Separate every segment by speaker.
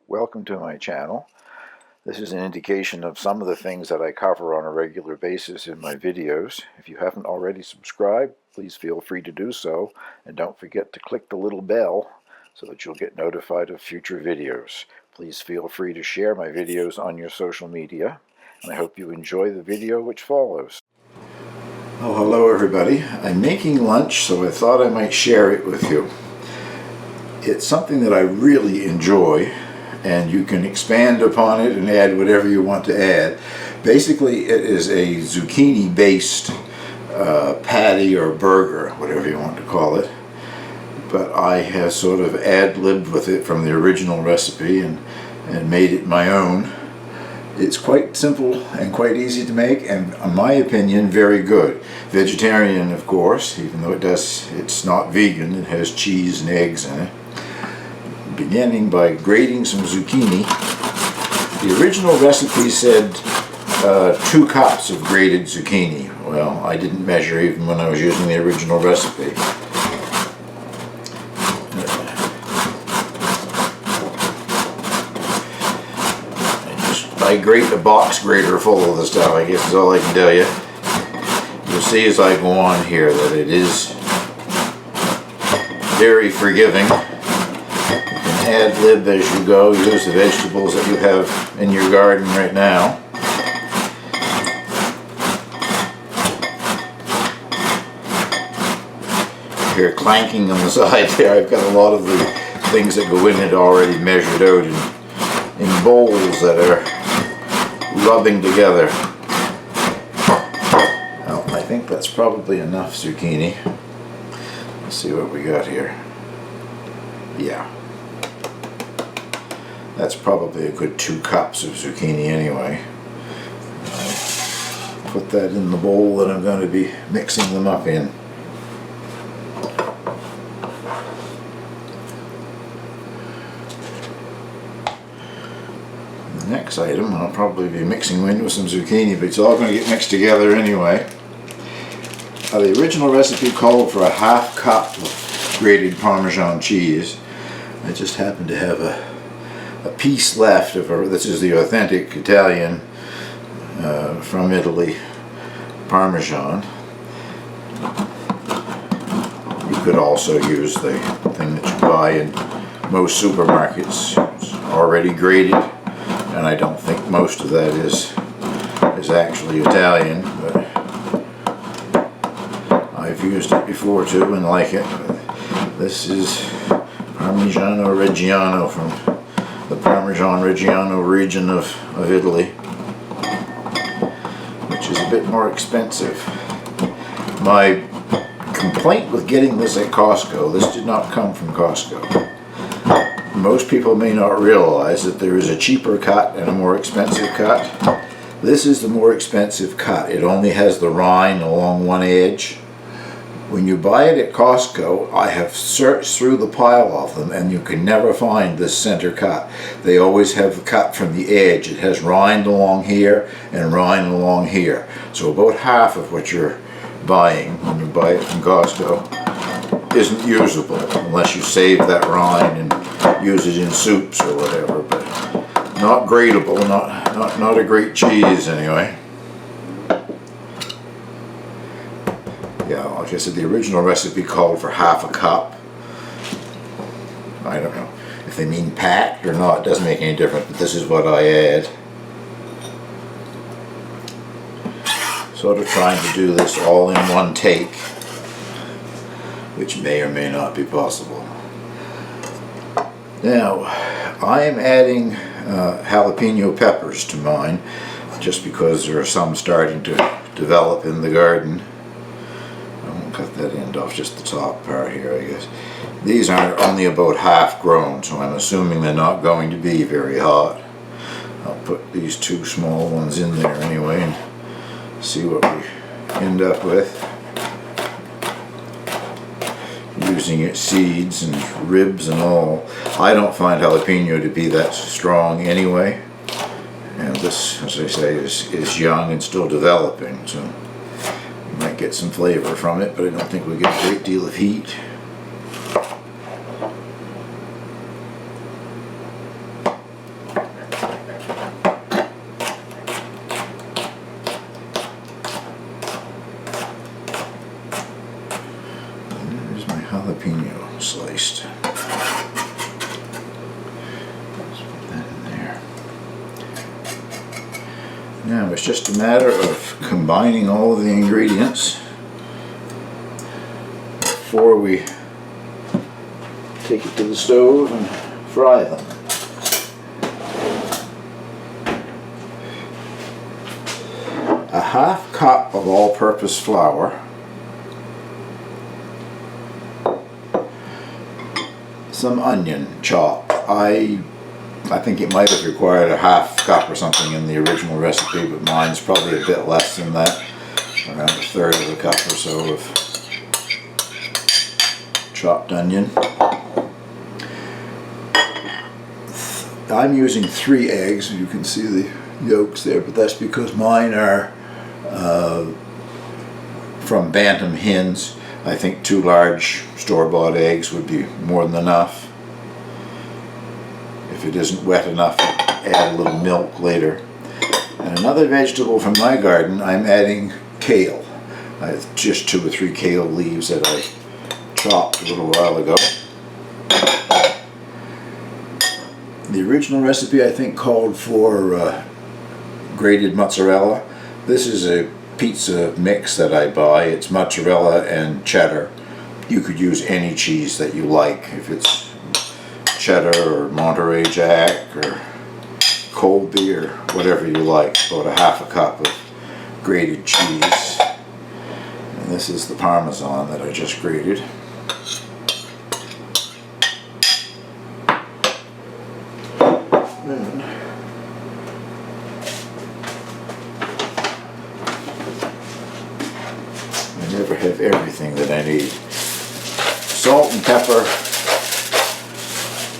Speaker 1: Welcome to my channel. This is an indication of some of the things that I cover on a regular basis in my videos. If you haven't already subscribed, please feel free to do so, and don't forget to click the little bell so that you'll get notified of future videos. Please feel free to share my videos on your social media, and I hope you enjoy the video which follows. Oh, hello everybody. I'm making lunch, so I thought I might share it with you. It's something that I really enjoy, and you can expand upon it and add whatever you want to add. Basically, it is a zucchini based patty or burger, whatever you want to call it. But I have sort of ad-libbed with it from the original recipe and made it my own. It's quite simple and quite easy to make, and in my opinion, very good. Vegetarian, of course, even though it's not vegan. It has cheese and eggs in it. Beginning by grating some zucchini. The original recipe said 2 cups of grated zucchini. Well, I didn't measure even when I was using the original recipe. I grate a box grater full of the stuff, I guess is all I can tell you. You'll see as I go on here that it is very forgiving. Ad-lib as you go. Use the vegetables that you have in your garden right now. Here, clanking on the side there, I've got a lot of the things that go in it already measured out in bowls that are rubbing together. Well, I think that's probably enough zucchini. Let's see what we got here. Yeah. That's probably a good 2 cups of zucchini anyway. I'll put that in the bowl that I'm going to be mixing them up in. The next item, I'll probably be mixing in with some zucchini, but it's all going to get mixed together anyway. The original recipe called for a ½ cup of grated Parmesan cheese. I just happen to have a piece left of this is the authentic Italian from Italy Parmesan. You could also use the thing that you buy in most supermarkets. It's already grated, and I don't think most of that is actually Italian, but I've used it before too and like it. This is Parmigiano Reggiano from the Parmesan Reggiano region of Italy, which is a bit more expensive. My complaint with getting this at Costco, this did not come from Costco. Most people may not realize that there is a cheaper cut and a more expensive cut. This is the more expensive cut. It only has the rind along one edge. When you buy it at Costco, I have searched through the pile of them and you can never find this center cut. They always have the cut from the edge. It has rind along here and rind along here. So about half of what you're buying when you buy it from Costco isn't usable unless you save that rind and use it in soups or whatever. But not grateable, not a great cheese anyway. Yeah, like I said, the original recipe called for ½ cup. I don't know if they mean packed or not, it doesn't make any difference, but this is what I add. Sort of trying to do this all in one take, which may or may not be possible. Now, I am adding jalapeno peppers to mine, just because there are some starting to develop in the garden. Cut that end off, just the top part here, I guess. These are only about half grown, so I'm assuming they're not going to be very hot. I'll put these 2 small ones in there anyway and see what we end up with. Using its seeds and ribs and all. I don't find jalapeno to be that strong anyway. And this, as I say, is young and still developing, so might get some flavor from it, but I don't think we get a great deal of heat. Now it's just a matter of combining all of the ingredients before we take it to the stove and fry them. A half cup of all-purpose flour, some onion chopped. I think it might have required a half cup or something in the original recipe, but mine's probably a bit less than that, around a third of a cup or so of chopped onion. I'm using 3 eggs, and you can see the yolks there, but that's because mine are from bantam hens. I think 2 large store-bought eggs would be more than enough. If it isn't wet enough, add a little milk later. And another vegetable from my garden, I'm adding kale. I have just 2 or 3 kale leaves that I chopped a little while ago. The original recipe, I think, called for grated mozzarella. This is a pizza mix that I buy. It's mozzarella and cheddar. You could use any cheese that you like, if it's cheddar or Monterey Jack or Colby or whatever you like. About a half a cup of grated cheese. And this is the parmesan that I just grated. I never have everything that I need. Salt and pepper,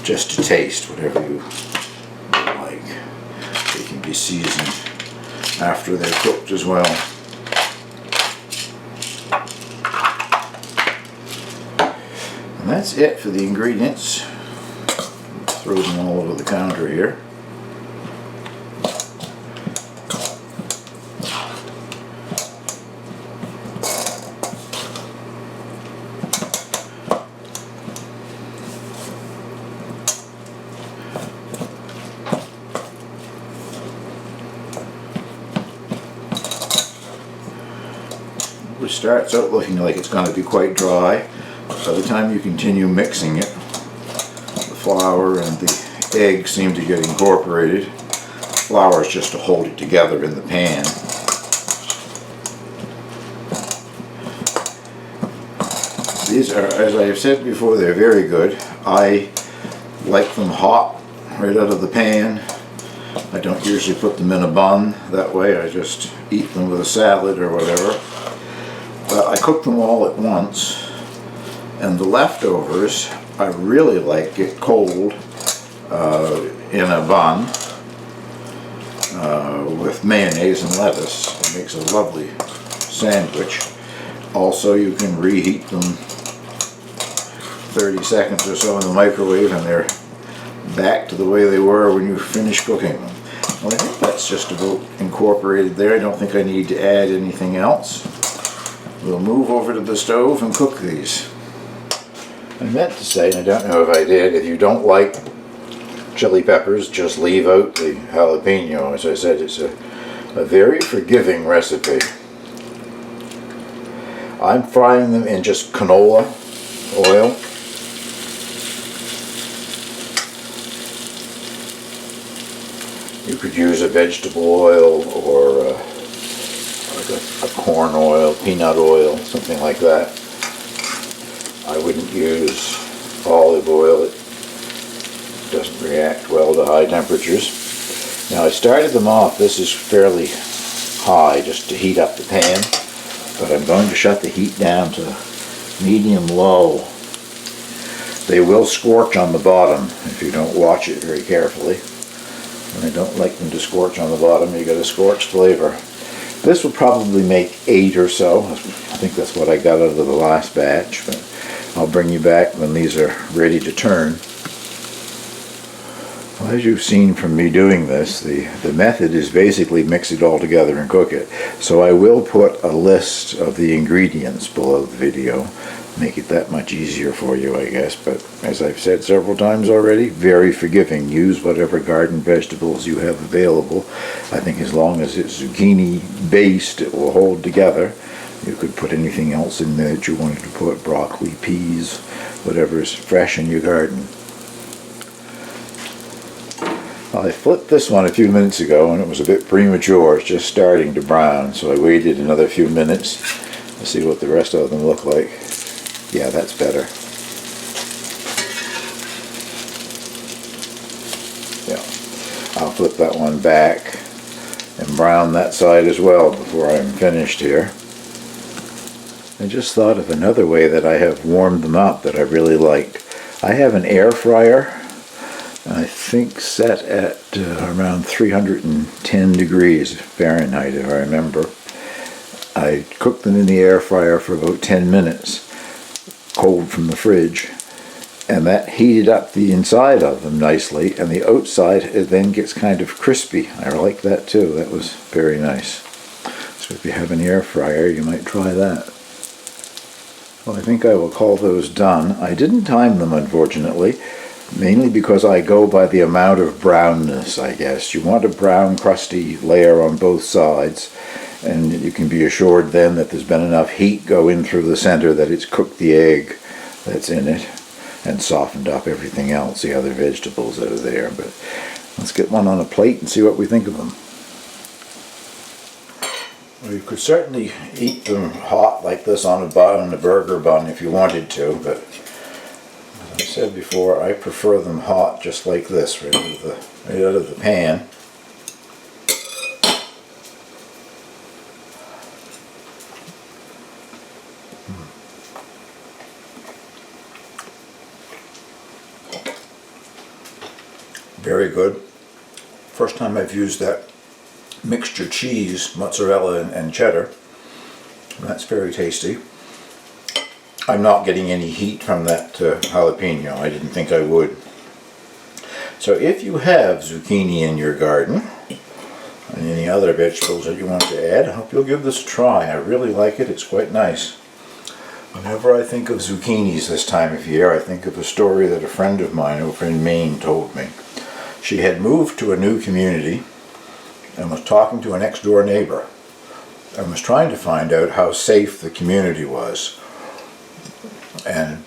Speaker 1: just to taste, whatever you like. They can be seasoned after they're cooked as well. And that's it for the ingredients. Throw them all over the counter here. It starts out looking like it's going to be quite dry. By the time you continue mixing it, the flour and the egg seem to get incorporated. Flour is just to hold it together in the pan. These are, as I have said before, they're very good. I like them hot, right out of the pan. I don't usually put them in a bun. That way I just eat them with a salad or whatever. But I cook them all at once, and the leftovers I really like get cold in a bun with mayonnaise and lettuce. It makes a lovely sandwich. Also, you can reheat them 30 seconds or so in the microwave, and they're back to the way they were when you finish cooking them. Well, I think that's just about incorporated there. I don't think I need to add anything else. We'll move over to the stove and cook these. I meant to say, and I don't know if I did, if you don't like chili peppers, just leave out the jalapeno. As I said, it's a very forgiving recipe. I'm frying them in just canola oil. You could use a vegetable oil or a corn oil, peanut oil, something like that. I wouldn't use olive oil. It doesn't react well to high temperatures. Now I started them off, this is fairly high just to heat up the pan, but I'm going to shut the heat down to medium-low. They will scorch on the bottom if you don't watch it very carefully. And I don't like them to scorch on the bottom. You get a scorched flavor. This will probably make 8 or so. I think that's what I got out of the last batch, but I'll bring you back when these are ready to turn. Well, as you've seen from me doing this, the method is basically mix it all together and cook it. So I will put a list of the ingredients below the video. make it that much easier for you, I guess. But as I've said several times already, very forgiving. Use whatever garden vegetables you have available. I think as long as it's zucchini based, it will hold together. You could put anything else in there that you wanted to put, broccoli, peas, whatever's fresh in your garden. I flipped this one a few minutes ago and it was a bit premature. It's just starting to brown, so I waited another few minutes to see what the rest of them look like. Yeah, that's better. Yeah, I'll flip that one back and brown that side as well before I'm finished here. I just thought of another way that I have warmed them up that I really liked. I have an air fryer, I think set at around 310 degrees Fahrenheit, if I remember. I cooked them in the air fryer for about 10 minutes, cold from the fridge, and that heated up the inside of them nicely, and the outside it then gets kind of crispy. I like that too. That was very nice. So if you have an air fryer, you might try that. Well, I think I will call those done. I didn't time them, unfortunately, mainly because I go by the amount of brownness, I guess. You want a brown, crusty layer on both sides, and you can be assured then that there's been enough heat go in through the center that it's cooked the egg that's in it and softened up everything else, the other vegetables that are there. But let's get one on a plate and see what we think of them. Well, you could certainly eat them hot like this on a burger bun if you wanted to, but as I said before, I prefer them hot just like this, right out of the pan. Very good. First time I've used that mixture cheese, mozzarella and cheddar. That's very tasty. I'm not getting any heat from that jalapeno. I didn't think I would. So if you have zucchini in your garden and any other vegetables that you want to add, I hope you'll give this a try. I really like it. It's quite nice. Whenever I think of zucchinis this time of year, I think of a story that a friend of mine over in Maine told me. She had moved to a new community and was talking to a next door neighbor and was trying to find out how safe the community was. And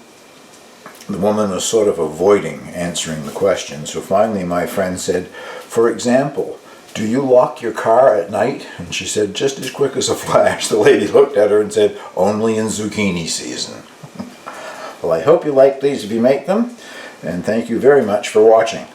Speaker 1: the woman was sort of avoiding answering the question. So finally my friend said, for example, do you lock your car at night? And she said, just as quick as a flash, the lady looked at her and said, only in zucchini season. Well, I hope you like these if you make them, and thank you very much for watching.